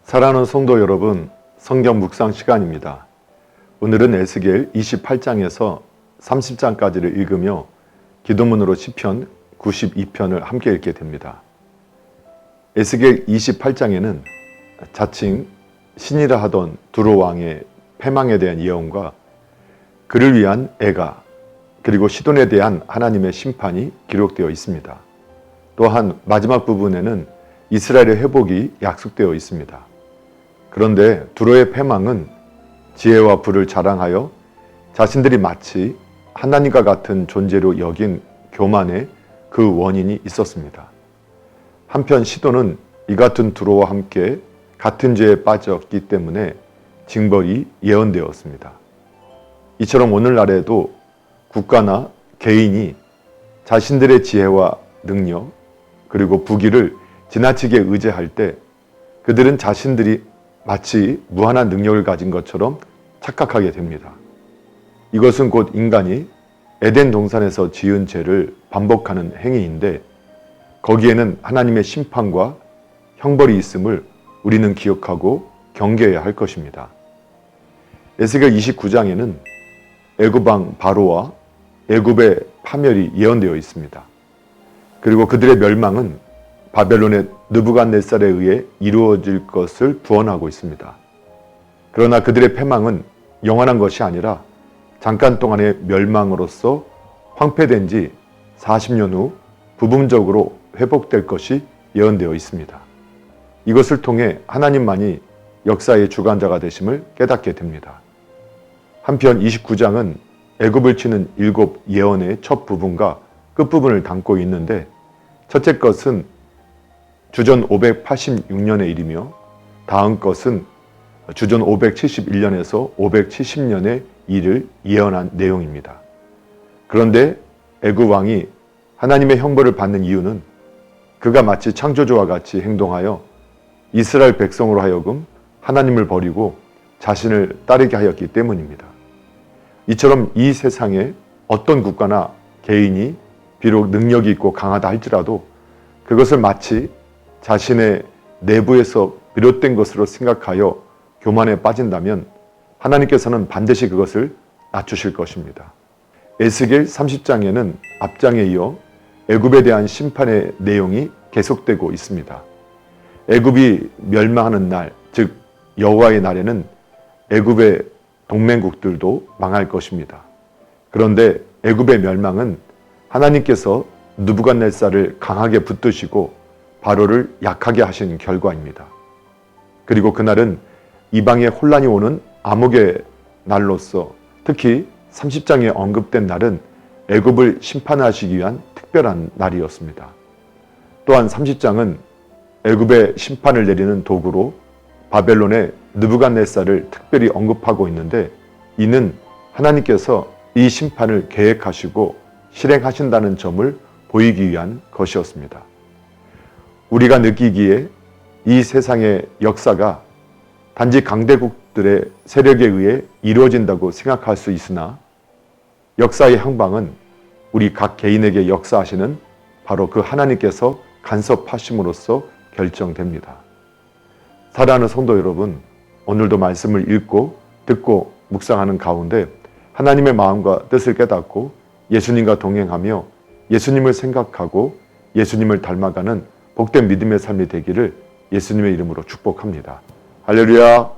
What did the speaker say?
사랑하는 성도 여러분, 성경 묵상 시간입니다. 오늘은 에스겔 28장에서 30장까지를 읽으며 기도문으로 시편 92편을 함께 읽게 됩니다. 에스겔 28장에는 자칭 신이라 하던 두로 왕의 패망에 대한 예언과 그를 위한 애가 그리고 시돈에 대한 하나님의 심판이 기록되어 있습니다. 또한 마지막 부분에는 이스라엘의 회복이 약속되어 있습니다. 그런데 두로의 패망은 지혜와 부를 자랑하여 자신들이 마치 하나님과 같은 존재로 여긴 교만의 그 원인이 있었습니다. 한편 시돈은 이 같은 두로와 함께 같은 죄에 빠졌기 때문에 징벌이 예언되었습니다. 이처럼 오늘날에도 국가나 개인이 자신들의 지혜와 능력 그리고 부귀를 지나치게 의지할 때 그들은 자신들이 마치 무한한 능력을 가진 것처럼 착각하게 됩니다. 이것은 곧 인간이 에덴 동산에서 지은 죄를 반복하는 행위인데 거기에는 하나님의 심판과 형벌이 있음을 우리는 기억하고 경계해야 할 것입니다. 에스겔 29장에는 애굽왕 바로와 애굽의 파멸이 예언되어 있습니다. 그리고 그들의 멸망은 바벨론의 느부갓네살에 의해 이루어질 것을 구언하고 있습니다. 그러나 그들의 패망은 영원한 것이 아니라 잠깐 동안의 멸망으로서 황폐된 지 40년 후 부분적으로 회복될 것이 예언되어 있습니다. 이것을 통해 하나님만이 역사의 주관자가 되심을 깨닫게 됩니다. 한편 29장은 애굽을 치는 7 예언의 첫 부분과 끝부분을 담고 있는데 첫째 것은 주전 586년의 일이며 다음 것은 주전 571년에서 570년의 일을 예언한 내용입니다. 그런데 애굽 왕이 하나님의 형벌을 받는 이유는 그가 마치 창조주와 같이 행동하여 이스라엘 백성으로 하여금 하나님을 버리고 자신을 따르게 하였기 때문입니다. 이처럼 이 세상에 어떤 국가나 개인이 비록 능력이 있고 강하다 할지라도 그것을 마치 자신의 내부에서 비롯된 것으로 생각하여 교만에 빠진다면 하나님께서는 반드시 그것을 낮추실 것입니다. 에스겔 30장에는 앞장에 이어 애굽에 대한 심판의 내용이 계속되고 있습니다. 애굽이 멸망하는 날, 즉 여호와의 날에는 애굽의 동맹국들도 망할 것입니다. 그런데 애굽의 멸망은 하나님께서 느부갓네살을 강하게 붙드시고 바로를 약하게 하신 결과입니다. 그리고 그날은 이방의 혼란이 오는 암흑의 날로서 특히 30장에 언급된 날은 애굽을 심판하시기 위한 특별한 날이었습니다. 또한 30장은 애굽의 심판을 내리는 도구로 바벨론의 느부갓네살을 특별히 언급하고 있는데 이는 하나님께서 이 심판을 계획하시고 실행하신다는 점을 보이기 위한 것이었습니다. 우리가 느끼기에 이 세상의 역사가 단지 강대국들의 세력에 의해 이루어진다고 생각할 수 있으나 역사의 향방은 우리 각 개인에게 역사하시는 바로 그 하나님께서 간섭하심으로써 결정됩니다. 사랑하는 성도 여러분, 오늘도 말씀을 읽고 듣고 묵상하는 가운데 하나님의 마음과 뜻을 깨닫고 예수님과 동행하며 예수님을 생각하고 예수님을 닮아가는 복된 믿음의 삶이 되기를 예수님의 이름으로 축복합니다. 할렐루야.